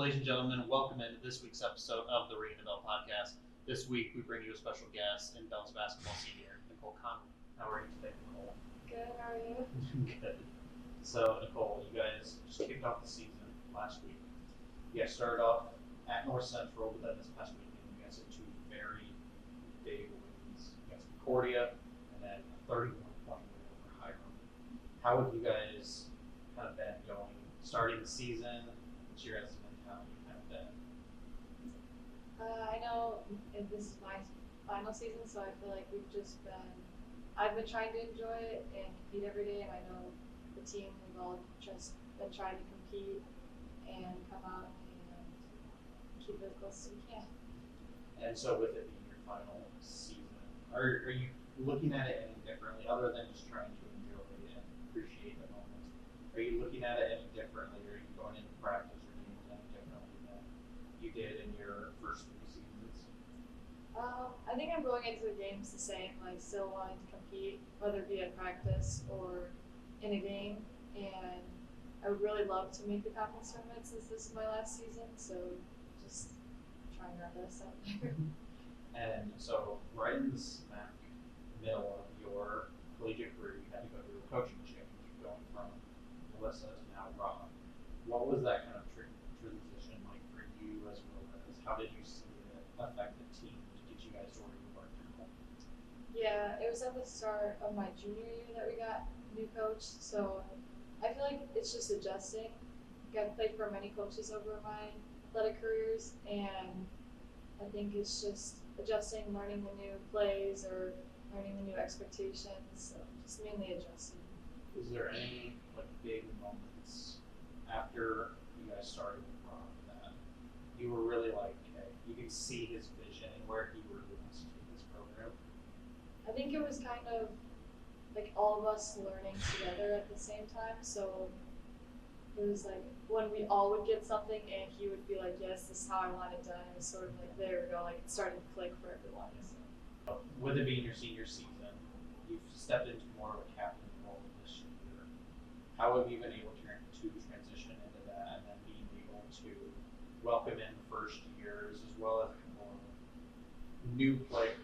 ladies and gentlemen, welcome into this week's episode of the Ring the Belle podcast. This week, we bring you a special guest in Belle's basketball senior, Nicole Connolly. How are you today, Nicole? Good, how are you? Good. So, Nicole, you guys just kicked off the season last week. You guys started off at North Central, but then this past weekend, you guys had two very big wins against Concordia and then a 31-point win over Hiram. How have you guys kind of been going, starting the season? What's your guys' mentality kind of been? I know this is my final season, so I feel like I've been trying to enjoy it and compete every day, and I know the team, we've all just been trying to compete and come out and keep it as close as we can. And so with it being your final season, are you looking at it any differently, other than just trying to enjoy it and appreciate the moment? Are you looking at it any differently? Are you going into practice or doing it any differently than you did in your first three seasons? I think I'm going into the games the same, like still wanting to compete, whether it be at practice or in a game. And I would really love to make the conference tournament since this is my last season, so just trying our best out there. And so right in the smack middle of your collegiate career, you had to go through a coaching change, going from Melissa to now Rob. What was that kind of transition like for you, as well as how did you see it affect the team to get you guys to where you are now? Yeah, it was at the start of my junior year that we got a new coach, so I feel like it's just adjusting. I've played for many coaches over my athletic careers, and I think it's just adjusting, learning the new plays or learning the new expectations, so just mainly adjusting. Is there any like big moments after you guys started with Rob that you were really like, okay, you can see his vision and where he really wants to take this program? I think it was kind of like all of us learning together at the same time, so it was like when we all would get something and he would be like, yes, this is how I want it done. It was sort of like, there we go, like it started to click for everyone. So. With it being your senior season, you've stepped into more of a captain role this year. How have you been able to transition into that, and then being able to welcome in the first years as well as a couple of new players?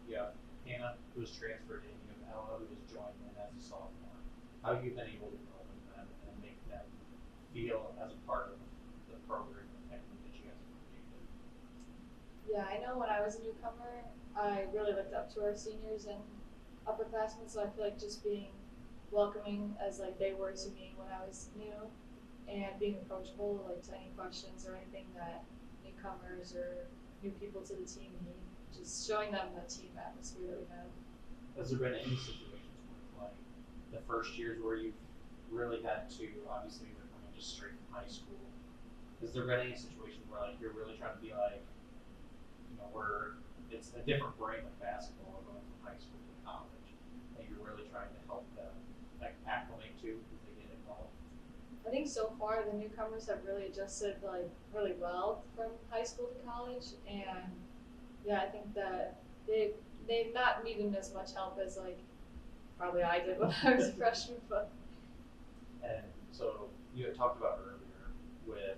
Yeah, Hannah, who was transferred in, you have Ella, who has joined in as a sophomore. How have you been able to welcome them and make them feel as a part of the program and that you guys have created? Yeah, I know when I was a newcomer, I really looked up to our seniors and upperclassmen, so I feel like just being welcoming as like they were to me when I was new, and being approachable like to any questions or anything that newcomers or new people to the team need, just showing them the team atmosphere that we have. Has there been any situations where, like, the first years where you've really had to, obviously, they're coming just straight from high school, has there been any situations where, like, you're really trying to be like, you know, where it's a different brain of basketball going from high school to college, and you're really trying to help them, like, acclimate to as they get involved? I think so far the newcomers have really adjusted like really well from high school to college, and yeah, I think that they've not needed as much help as like probably I did when I was a freshman. But And so you had talked about earlier with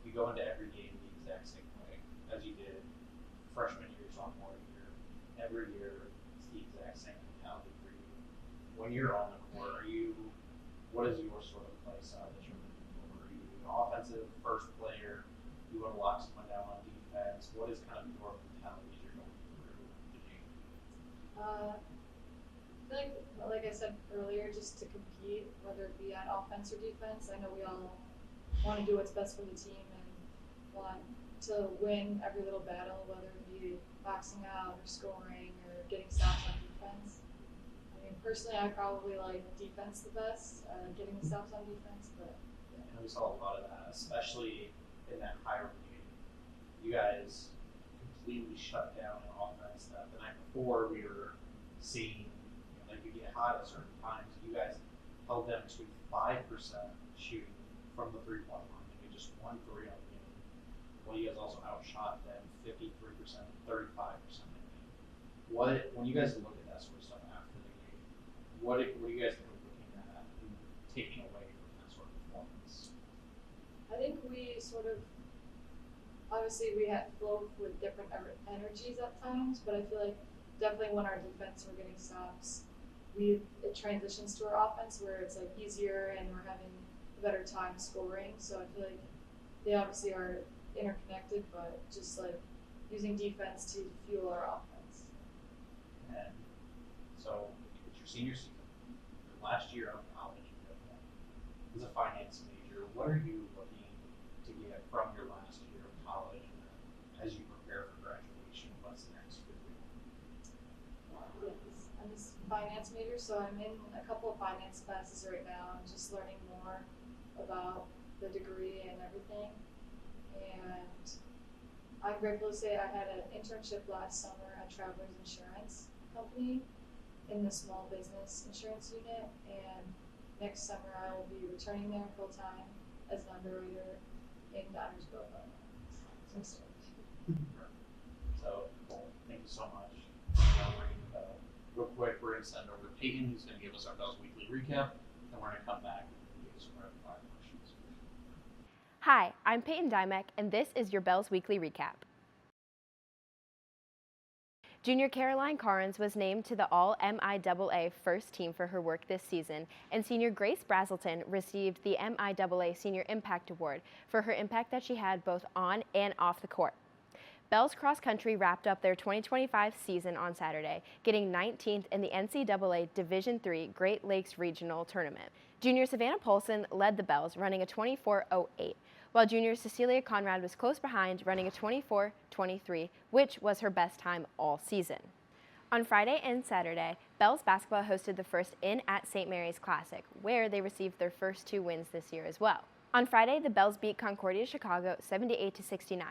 you go into every game the exact same way as you did freshman year, sophomore year. Every year it's the exact same mentality for you. When you're on the court, what is your sort of play style that you're looking for? Are you an offensive first player? You want to lock someone down on defense? What is kind of your mentality as you're going through the game? I feel like I said earlier, just to compete, whether it be on offense or defense. I know we all want to do what's best for the team and want to win every little battle, whether it be boxing out or scoring or getting stops on defense. I mean, personally, I probably like defense the best, getting the stops on defense, but yeah. And we saw a lot of that, especially in that Hiram game. You guys completely shut down an offense that the night before we were seeing, you know, like you get hot at certain times. You guys held them to 5% shooting from the 3-point line. They get just 1 3 on the game. Well, you guys also outshot them 53%, 35% on the game. When you guys look at that sort of stuff after the game, what do you guys think of looking at and taking away from that sort of performance? I think we sort of obviously we had both with different energies at times, but I feel like definitely when our defense we're getting stops, it transitions to our offense where it's like easier and we're having a better time scoring. So I feel like they obviously are interconnected, but just like using defense to fuel our offense. And so it's your senior season, your last year of college. As a finance major, what are you looking to get from your last year of college, and then as you prepare for graduation, what's next for you? Yes, I'm a finance major, so I'm in a couple of finance classes right now. I'm just learning more about the degree and everything. And I'm grateful to say I had an internship last summer at Travelers Insurance Company in the small business insurance unit, and next summer I will be returning there full time as an underwriter in Dyersville. So, Nicole, thank you so much. Real quick, we're going to send over to Peyton, who's going to give us our Belle's Weekly Recap, and we're going to come back and give some rapid fire questions. Hi, I'm Peyton Dymek, and this is your Belle's Weekly Recap. Junior Caroline Carnes was named to the All-MIAA first team for her work this season, and senior Grace Brazelton received the MIAA Senior Impact Award for her impact that she had both on and off the court. Belle's cross country wrapped up their 2025 season on Saturday, getting 19th in the NCAA Division III Great Lakes Regional Tournament. Junior Savannah Polson led the Bells, running a 24.08, while junior Cecilia Conrad was close behind, running a 24.23, which was her best time all season. On Friday and Saturday, Bells basketball hosted the first In at St. Mary's Classic, where they received their first 2 wins this year as well. On Friday, the Bells beat Concordia Chicago 78-69,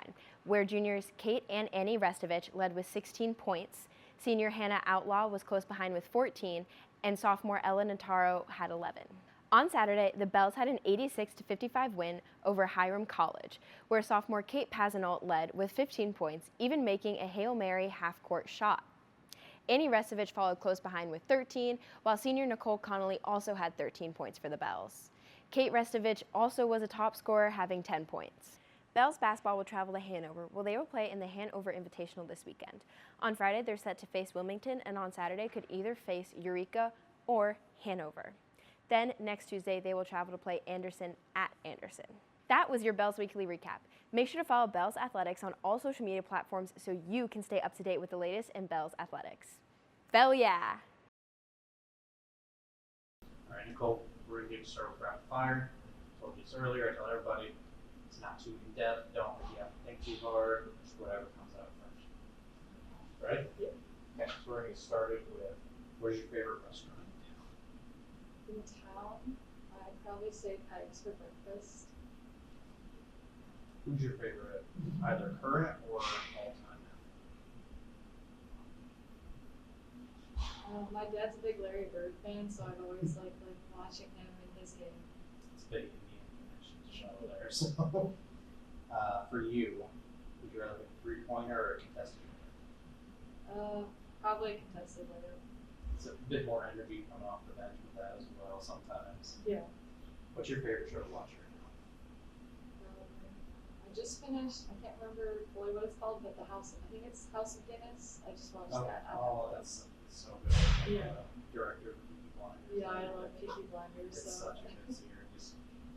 where juniors Kate and Annie Restovich led with 16 points, senior Hannah Outlaw was close behind with 14, and sophomore Ella Notaro had 11. On Saturday, the Bells had an 86-55 win over Hiram College, where sophomore Kate Pazanol led with 15 points, even making a Hail Mary half-court shot. Annie Restovich followed close behind with 13, while senior Nicole Connolly also had 13 points for the Bells. Kate Restovich also was a top scorer, having 10 points. Bells basketball will travel to Hanover, where they will play in the Hanover Invitational this weekend. On Friday, they're set to face Wilmington, and on Saturday could either face Eureka or Hanover. Then, next Tuesday, they will travel to play Anderson at Anderson. That was your Bells Weekly Recap. Make sure to follow Bells Athletics on all social media platforms so you can stay up to date with the latest in Bells Athletics. Bell yeah! All right, Nicole, we're going to get started with rapid fire. I told you this earlier, I tell everybody, it's not too in-depth, don't think you have to think too hard, just whatever comes out first. Ready? Yeah. Okay, so we're going to get started with, where's your favorite restaurant in town? In town, I'd probably say Peg's for breakfast. Who's your favorite, either current or all-time? My dad's a big Larry Bird fan, so I've always liked watching him in his game. It's a big Indian connection to show there. So, for you, would you rather have a 3-pointer or a contested winner? Probably a contested winner. It's a bit more energy coming off the bench with that as well sometimes. Yeah. What's your favorite show to watch right now? I just finished, I can't remember fully what it's called, but I think it's House of Guinness. I just watched that. Oh, that's so good. Yeah. Director of Peaky Blinders. Yeah, I love Peaky Blinders. It's such a good series.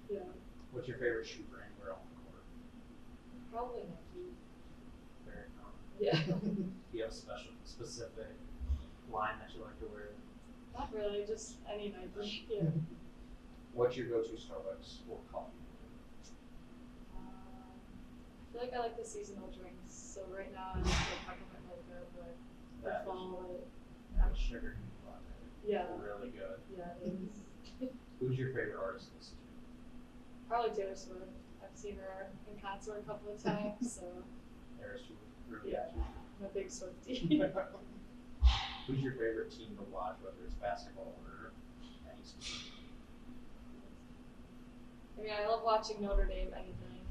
Yeah. What's your favorite shoe brand wear on the court? Probably Nike. Very common. Yeah. Do you have a specific line that you like to wear? Not really, just any Nike. Yeah. What's your go-to Starbucks or coffee? I feel like I like the seasonal drinks. So right now I like the peppermint mocha, but That the fall, sugar latte. Yeah. Really good. yeah, it is. Who's your favorite artist to listen to? Probably Taylor Swift. I've seen her in concert a couple of times, so Taylor Swift. Really yeah, good. I'm a big Swiftie. Who's your favorite team to watch, whether it's basketball or any specific team? I mean, I love watching Notre Dame anything,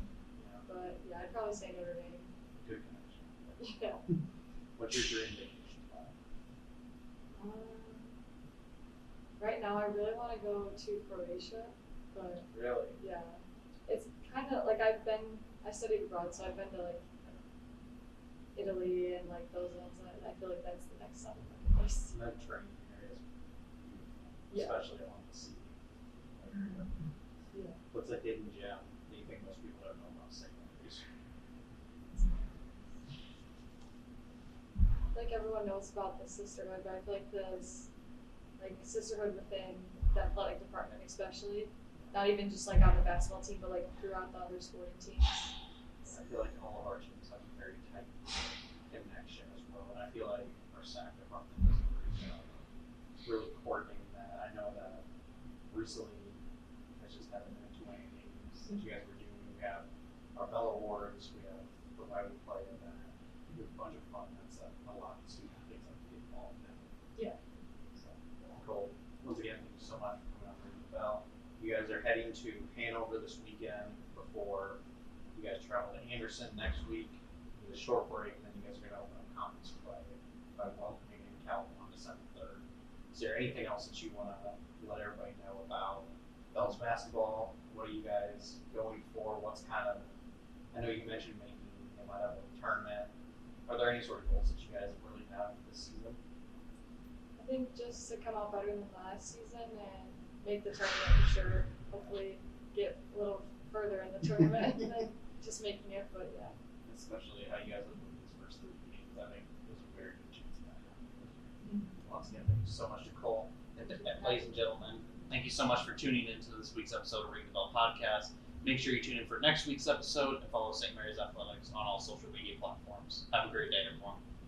Yeah, but yeah, I'd probably say Notre Dame. good connection. Yeah. What's your dream vacation spot? Right now, I really want to go to Croatia, but Really? yeah, it's kind of like I've been I studied abroad, so I've been to like Italy and like those ones. And I feel like that's the next step on my list. Mediterranean areas, Yeah. especially along the sea. Yeah. What's a hidden gem that you think most people don't know about St. Mary's? Like everyone knows about the sisterhood, but I feel like there's like sisterhood within the athletic department, especially. Not even just like on the basketball team, but like throughout the other sporting teams. I feel like all of our teams have a very tight connection as well, and I feel like our SAC department does a great job of really coordinating that. I know that recently, I just had an N20 games that you guys were doing. We have our Belle Awards, we have the Why We Play event, we have a bunch of fun events that a lot of student athletes have to get involved in. Yeah. So, Nicole, once again, thank you so much for coming out for the Belle. You guys are heading to Hanover this weekend before you guys travel to Anderson next week. With a short break, and then you guys are going to open up conference play by welcoming in Calvin on December 3rd. Is there anything else that you want to let everybody know about Belle's basketball? What are you guys going for? What's kind of, I know you mentioned maybe you might have a tournament. Are there any sort of goals that you guys really have this season? I think just to come out better than last season and make the tournament for sure. Hopefully get a little further in the tournament than just making it, but yeah. Especially how you guys have moved these first 3 games. I think there's a very good chance of that happening. Once again, thank you so much, Nicole. And ladies and gentlemen, thank you so much for tuning into this week's episode of Ring the Bell Podcast. Make sure you tune in for next week's episode and follow St. Mary's Athletics on all social media platforms. Have a great day, everyone.